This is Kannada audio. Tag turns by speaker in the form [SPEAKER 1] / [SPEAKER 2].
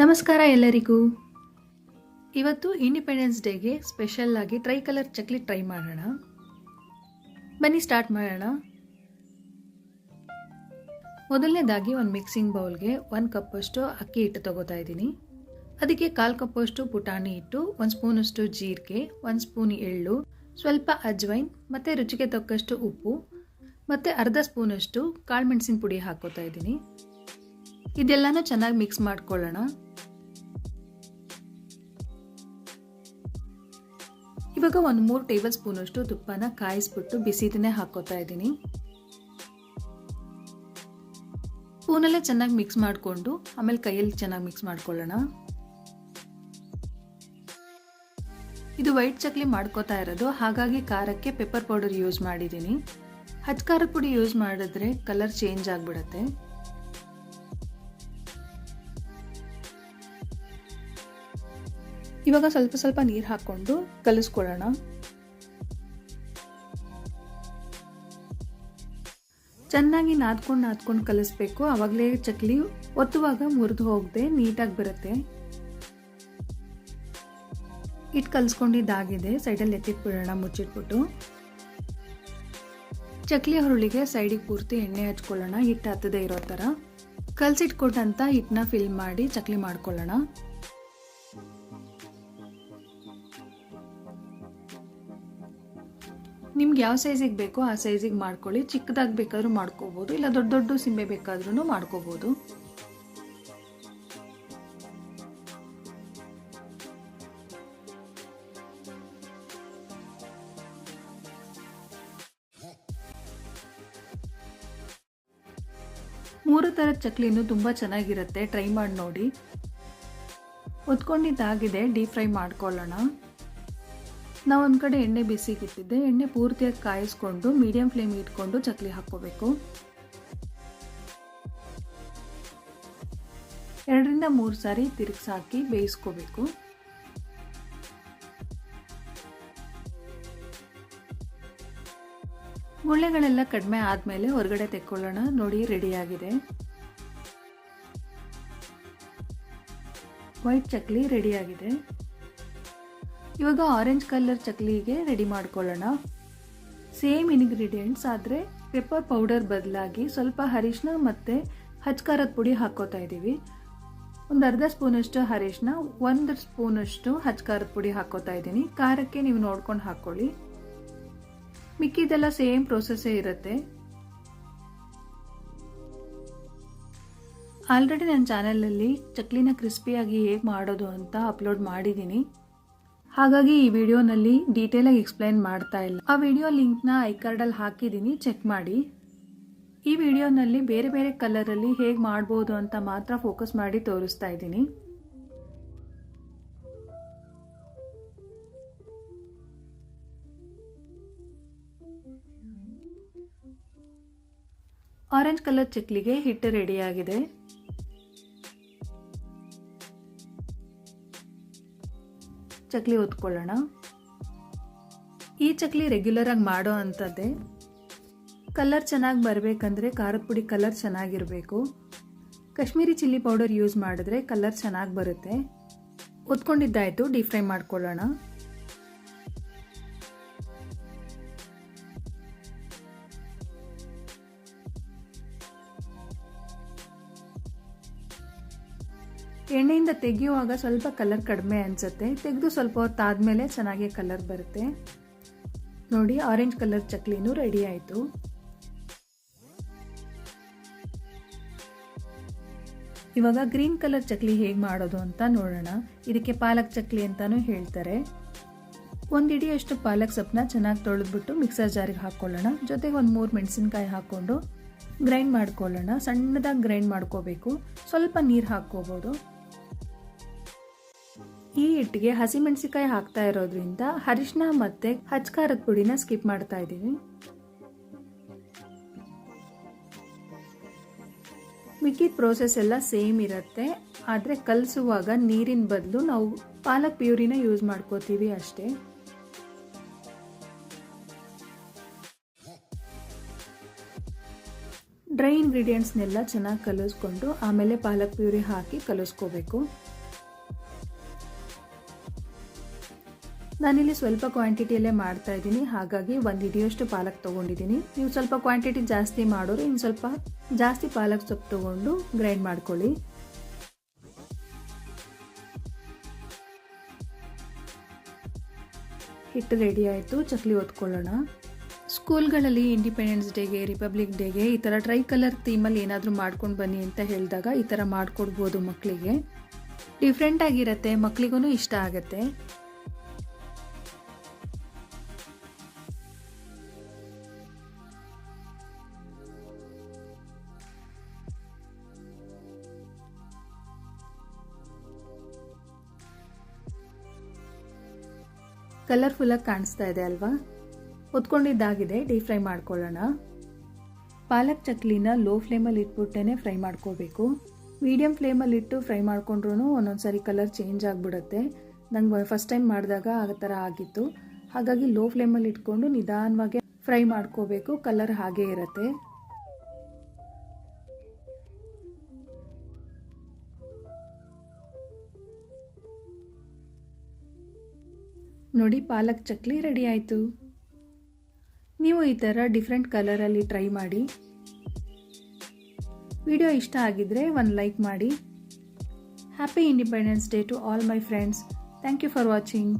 [SPEAKER 1] ನಮಸ್ಕಾರ ಎಲ್ಲರಿಗೂ. ಇವತ್ತು ಇಂಡಿಪೆಂಡೆನ್ಸ್ ಡೇಗೆ ಸ್ಪೆಷಲ್ ಆಗಿ ಟ್ರೈ ಕಲರ್ ಚಕ್ಲಿ ಟ್ರೈ ಮಾಡೋಣ. ಬನ್ನಿ ಸ್ಟಾರ್ಟ್ ಮಾಡೋಣ. ಮೊದಲನೇದಾಗಿ ಒಂದು ಮಿಕ್ಸಿಂಗ್ ಬೌಲ್ಗೆ 1 ಕಪ್ಪಷ್ಟು ಅಕ್ಕಿ ಹಿಟ್ಟು ತಗೋತಾ ಇದ್ದೀನಿ. ಅದಕ್ಕೆ 1/4 ಕಪ್ಪಷ್ಟು ಪುಟಾಣಿ ಹಿಟ್ಟು, 1 ಸ್ಪೂನಷ್ಟು ಜೀರಿಗೆ, 1 ಸ್ಪೂನ್ ಎಳ್ಳು, ಸ್ವಲ್ಪ ಅಜ್ವೈನ್ ಮತ್ತು ರುಚಿಗೆ ತಕ್ಕಷ್ಟು ಉಪ್ಪು ಮತ್ತು ಅರ್ಧ ಸ್ಪೂನಷ್ಟು ಕಾಳುಮೆಣಸಿನ ಪುಡಿ ಹಾಕೋತಾ ಇದ್ದೀನಿ. ಇದೆಲ್ಲನೂ ಚೆನ್ನಾಗಿ ಮಿಕ್ಸ್ ಮಾಡ್ಕೊಳ್ಳೋಣ. ಇವಾಗ 3 ಟೇಬಲ್ ಸ್ಪೂನಷ್ಟು ತುಪ್ಪನ ಕಾಯಿಸ್ಬಿಟ್ಟು ಬಿಸಿದನ್ನೇ ಹಾಕೋತಾ ಇದ್ದೀನಿ. ಸ್ಪೂನಲ್ಲೇ ಚೆನ್ನಾಗಿ ಮಿಕ್ಸ್ ಮಾಡಿಕೊಂಡು ಆಮೇಲೆ ಕೈಯಲ್ಲಿ ಚೆನ್ನಾಗಿ ಮಿಕ್ಸ್ ಮಾಡ್ಕೊಳ್ಳೋಣ. ಇದು ವೈಟ್ ಚಕ್ಲಿ ಮಾಡ್ಕೋತಾ ಇರೋದು, ಹಾಗಾಗಿ ಖಾರಕ್ಕೆ ಪೆಪ್ಪರ್ ಪೌಡರ್ ಯೂಸ್ ಮಾಡಿದ್ದೀನಿ. ಹಚ್ಚ ಖಾರದ ಪುಡಿ ಯೂಸ್ ಮಾಡಿದ್ರೆ ಕಲರ್ ಚೇಂಜ್ ಆಗಿಬಿಡುತ್ತೆ. ಇವಾಗ ಸ್ವಲ್ಪ ಸ್ವಲ್ಪ ನೀರು ಹಾಕ್ಕೊಂಡು ಕಲಿಸ್ಕೊಳ್ಳೋಣ. ಚೆನ್ನಾಗಿ ನಾದ್ಕೊಂಡು ಕಲಿಸ್ಬೇಕು. ಆವಾಗಲೇ ಚಕ್ಲಿ ಒತ್ತುವಾಗ ಮುರಿದು ಹೋಗದೆ ನೀಟಾಗಿ ಬರುತ್ತೆ. ಹಿಟ್ಟು ಕಲಿಸ್ಕೊಂಡಿದ್ದಾಗಿದೆ, ಸೈಡಲ್ಲಿ ಎತ್ತಿಟ್ಬಿಡೋಣ ಮುಚ್ಚಿಟ್ಬಿಟ್ಟು. ಚಕ್ಲಿ ಹುರುಳಿಗೆ ಸೈಡಿಗೆ ಪೂರ್ತಿ ಎಣ್ಣೆ ಹಚ್ಕೊಳ್ಳೋಣ, ಹಿಟ್ಟು ಹತ್ತದೇ ಇರೋ ಥರ. ಕಲಸಿಟ್ಕೊಟ್ಟಂತ ಹಿಟ್ಟನ್ನ ಫಿಲ್ ಮಾಡಿ ಚಕ್ಲಿ ಮಾಡ್ಕೊಳ್ಳೋಣ. ನಿಮ್ಗೆ ಯಾವ ಸೈಜಿಗೆ ಬೇಕೋ ಆ ಸೈಜಿಗೆ ಮಾಡ್ಕೊಳ್ಳಿ. ಚಿಕ್ಕದಾಗಿ ಬೇಕಾದ್ರೂ ಮಾಡ್ಕೋಬೋದು, ಇಲ್ಲ ದೊಡ್ಡ ದೊಡ್ಡ ಸಿಂಬೆ ಬೇಕಾದ್ರೂ ಮಾಡ್ಕೋಬೋದು. ಮೂರು ಥರದ ಚಕ್ಲಿನೂ ತುಂಬ ಚೆನ್ನಾಗಿರುತ್ತೆ, ಟ್ರೈ ಮಾಡಿ ನೋಡಿ. ಒತ್ಕೊಂಡಿದ್ದಾಗಿದೆ, ಡೀಪ್ ಫ್ರೈ ಮಾಡ್ಕೊಳ್ಳೋಣ. ನಾವು ಒಂದು ಕಡೆ ಎಣ್ಣೆ ಬಿಸಿಗಿಟ್ಟಿದ್ದೆ. ಎಣ್ಣೆ ಪೂರ್ತಿಯಾಗಿ ಕಾಯಿಸ್ಕೊಂಡು ಮೀಡಿಯಂ ಫ್ಲೇಮ್ ಇಟ್ಕೊಂಡು ಚಕ್ಲಿ ಹಾಕ್ಕೋಬೇಕು. 2 ರಿಂದ 3 ಸಾರಿ ತಿರುಗಿಸಾಕಿ ಬೇಯಿಸ್ಕೋಬೇಕು. ಗುಳ್ಳೆಗಳೆಲ್ಲ ಕಡಿಮೆ ಆದಮೇಲೆ ಹೊರಗಡೆ ತೆಕ್ಕೊಳ್ಳೋಣ. ನೋಡಿ, ರೆಡಿಯಾಗಿದೆ. ವೈಟ್ ಚಕ್ಲಿ ರೆಡಿಯಾಗಿದೆ. ಇವಾಗ ಆರೆಂಜ್ ಕಲರ್ ಚಕ್ಲಿಗೆ ರೆಡಿ ಮಾಡ್ಕೊಳ್ಳೋಣ. ಸೇಮ್ ಇಂಗ್ರೀಡಿಯೆಂಟ್ಸ್, ಆದರೆ ಪೆಪ್ಪರ್ ಪೌಡರ್ ಬದಲಾಗಿ ಸ್ವಲ್ಪ ಅರಿಶಿನ ಮತ್ತು ಹಚ್ಚ ಖಾರದ ಪುಡಿ ಹಾಕೋತಾ ಇದ್ದೀವಿ. ಒಂದು ಅರ್ಧ ಸ್ಪೂನಷ್ಟು ಅರಿಶಿನ, 1 ಸ್ಪೂನಷ್ಟು ಹಚ್ಚ ಖಾರದ ಪುಡಿ ಹಾಕೋತಾ ಇದ್ದೀನಿ. ಖಾರಕ್ಕೆ ನೀವು ನೋಡ್ಕೊಂಡು ಹಾಕ್ಕೊಳ್ಳಿ. ಮಿಕ್ಕಿದೆಲ್ಲ ಸೇಮ್ ಪ್ರೊಸೆಸ್ಸೇ ಇರುತ್ತೆ. ಆಲ್ರೆಡಿ ನನ್ನ ಚಾನಲಲ್ಲಿ ಚಕ್ಲಿನ ಕ್ರಿಸ್ಪಿಯಾಗಿ ಹೇಗೆ ಮಾಡೋದು ಅಂತ ಅಪ್ಲೋಡ್ ಮಾಡಿದ್ದೀನಿ. ಹಾಗಾಗಿ ಈ ವಿಡಿಯೋನಲ್ಲಿ ಡೀಟೇಲಾಗಿ ಎಕ್ಸ್ಪ್ಲೈನ್ ಮಾಡ್ತಾ ಇಲ್ಲ. ಆ ವಿಡಿಯೋ ಲಿಂಕ್ನ ಐಕಾರ್ಡಲ್ಲಿ ಹಾಕಿದ್ದೀನಿ, ಚೆಕ್ ಮಾಡಿ. ಈ ವಿಡಿಯೋನಲ್ಲಿ ಬೇರೆ ಬೇರೆ ಕಲರಲ್ಲಿ ಹೇಗೆ ಮಾಡ್ಬೋದು ಅಂತ ಮಾತ್ರ ಫೋಕಸ್ ಮಾಡಿ ತೋರಿಸ್ತಾ ಇದ್ದೀನಿ. ಆರೆಂಜ್ ಕಲರ್ ಚಕ್ಲಿಗೆ ಹಿಟ್ಟು ರೆಡಿಯಾಗಿದೆ. ಚಕ್ಲಿ ಹೊತ್ಕೊಳ್ಳೋಣ. ಈ ಚಕ್ಲಿ ರೆಗ್ಯುಲರ್ ಆಗಿ ಮಾಡೋ ಅಂಥದ್ದೇ. ಕಲರ್ ಚೆನ್ನಾಗಿ ಬರಬೇಕಂದ್ರೆ ಖಾರದ ಪುಡಿ ಕಲರ್ ಚೆನ್ನಾಗಿರಬೇಕು. ಕಾಶ್ಮೀರಿ ಚಿಲ್ಲಿ ಪೌಡರ್ ಯೂಸ್ ಮಾಡಿದ್ರೆ ಕಲರ್ ಚೆನ್ನಾಗಿ ಬರುತ್ತೆ. ಹೊತ್ಕೊಂಡಿದ್ದಾಯಿತು, ಡೀಪ್ ಫ್ರೈ ಮಾಡ್ಕೊಳ್ಳೋಣ. ಎಣ್ಣೆಯಿಂದ ತೆಗೆಯುವಾಗ ಸ್ವಲ್ಪ ಕಲರ್ ಕಡಿಮೆ ಅನಿಸುತ್ತೆ. ತೆಗೆದು ಸ್ವಲ್ಪ ಹೊತ್ತಾದ್ಮೇಲೆ ಚೆನ್ನಾಗಿ ಕಲರ್ ಬರುತ್ತೆ. ನೋಡಿ, ಆರೆಂಜ್ ಕಲರ್ ಚಕ್ಲಿನೂ ರೆಡಿ ಆಯಿತು. ಇವಾಗ ಗ್ರೀನ್ ಕಲರ್ ಚಕ್ಲಿ ಹೇಗೆ ಮಾಡೋದು ಅಂತ ನೋಡೋಣ. ಇದಕ್ಕೆ ಪಾಲಕ್ ಚಕ್ಲಿ ಅಂತಾನೂ ಹೇಳ್ತಾರೆ. 1 ಹಿಡಿಯಷ್ಟು ಪಾಲಕ್ ಸೊಪ್ಪನ್ನ ಚೆನ್ನಾಗಿ ತೊಳೆದ್ಬಿಟ್ಟು ಮಿಕ್ಸರ್ ಜಾರಿಗೆ ಹಾಕ್ಕೊಳ್ಳೋಣ. ಜೊತೆಗೆ 3 ಮೆಣಸಿನ್ಕಾಯಿ ಹಾಕ್ಕೊಂಡು ಗ್ರೈಂಡ್ ಮಾಡ್ಕೊಳ್ಳೋಣ. ಸಣ್ಣದಾಗಿ ಗ್ರೈಂಡ್ ಮಾಡ್ಕೋಬೇಕು. ಸ್ವಲ್ಪ ನೀರು ಹಾಕ್ಕೋಬೋದು. ಈ ಹಿಟ್ಟಿಗೆ ಹಸಿಮೆಣಸಿಕಾಯಿ ಹಾಕ್ತಾ ಇರೋದ್ರಿಂದ ಅರಿಶಿನ ಮತ್ತು ಹಚ್ಚ ಖಾರದ ಪುಡಿನ ಸ್ಕಿಪ್ ಮಾಡ್ತಾ ಇದ್ದೀವಿ. ಮಿಕ್ಕಿದ ಪ್ರೋಸೆಸ್ ಎಲ್ಲ ಸೇಮ್ ಇರುತ್ತೆ, ಆದರೆ ಕಲಸುವಾಗ ನೀರಿನ ಬದಲು ನಾವು ಪಾಲಕ್ ಪ್ಯೂರಿನ ಯೂಸ್ ಮಾಡ್ಕೋತೀವಿ ಅಷ್ಟೇ. ಡ್ರೈ ಇಂಗ್ರೀಡಿಯೆಂಟ್ಸ್ನೆಲ್ಲ ಚೆನ್ನಾಗಿ ಕಲಿಸ್ಕೊಂಡು ಆಮೇಲೆ ಪಾಲಕ್ ಪ್ಯೂರಿ ಹಾಕಿ ಕಲಿಸ್ಕೋಬೇಕು. ನಾನಿಲ್ಲಿ ಸ್ವಲ್ಪ ಕ್ವಾಂಟಿಟಿಯಲ್ಲೇ ಮಾಡ್ತಾ ಇದ್ದೀನಿ, ಹಾಗಾಗಿ 1 ಹಿಡಿಯೋಷ್ಟು ಪಾಲಕ್ ತೊಗೊಂಡಿದ್ದೀನಿ. ನೀವು ಸ್ವಲ್ಪ ಕ್ವಾಂಟಿಟಿ ಜಾಸ್ತಿ ಮಾಡೋರು ಇನ್ನು ಸ್ವಲ್ಪ ಜಾಸ್ತಿ ಪಾಲಕ್ ಸೊಪ್ಪು ತೊಗೊಂಡು ಗ್ರೈಂಡ್ ಮಾಡ್ಕೊಳ್ಳಿ. ಹಿಟ್ಟು ರೆಡಿ ಆಯಿತು, ಚಕ್ಲಿ ಒತ್ಕೊಳ್ಳೋಣ. ಸ್ಕೂಲ್ಗಳಲ್ಲಿ ಇಂಡಿಪೆಂಡೆನ್ಸ್ ಡೇಗೆ, ರಿಪಬ್ಲಿಕ್ ಡೇಗೆ ಈ ಥರ ಟ್ರೈ ಕಲರ್ ಥೀಮಲ್ಲಿ ಏನಾದರೂ ಮಾಡ್ಕೊಂಡು ಬನ್ನಿ ಅಂತ ಹೇಳಿದಾಗ ಈ ಥರ ಮಾಡಿಕೊಡ್ಬೋದು ಮಕ್ಕಳಿಗೆ. ಡಿಫ್ರೆಂಟ್ ಆಗಿರುತ್ತೆ, ಮಕ್ಕಳಿಗೂ ಇಷ್ಟ ಆಗುತ್ತೆ. ಕಲರ್ಫುಲ್ಲಾಗಿ ಕಾಣಿಸ್ತಾ ಇದೆ ಅಲ್ವಾ? ಹೊತ್ಕೊಂಡಿದ್ದಾಗಿದೆ, ಡೀಪ್ ಫ್ರೈ ಮಾಡ್ಕೊಳ್ಳೋಣ. ಪಾಲಕ್ ಚಕ್ಲಿನ ಲೋ ಫ್ಲೇಮಲ್ಲಿ ಇಟ್ಬಿಟ್ಟೇ ಫ್ರೈ ಮಾಡ್ಕೋಬೇಕು. ಮೀಡಿಯಮ್ ಫ್ಲೇಮಲ್ಲಿ ಇಟ್ಟು ಫ್ರೈ ಮಾಡ್ಕೊಂಡ್ರೂ ಒಂದೊಂದ್ಸರಿ ಕಲರ್ ಚೇಂಜ್ ಆಗಿಬಿಡುತ್ತೆ. ನಂಗೆ ಫಸ್ಟ್ ಟೈಮ್ ಮಾಡಿದಾಗ ಆ ಥರ ಆಗಿತ್ತು. ಹಾಗಾಗಿ ಲೋ ಫ್ಲೇಮಲ್ಲಿ ಇಟ್ಕೊಂಡು ನಿಧಾನವಾಗಿ ಫ್ರೈ ಮಾಡ್ಕೋಬೇಕು, ಕಲರ್ ಹಾಗೇ ಇರುತ್ತೆ. ನೋಡಿ, ಪಾಲಕ್ ಚಕ್ಲಿ ರೆಡಿ ಆಯಿತು. ನೀವು ಈ ಥರ ಡಿಫ್ರೆಂಟ್ ಕಲರಲ್ಲಿ ಟ್ರೈ ಮಾಡಿ. ವಿಡಿಯೋ ಇಷ್ಟ ಆಗಿದ್ರೆ ಒಂದು ಲೈಕ್ ಮಾಡಿ. Happy independence day to all my friends. Thank you for watching.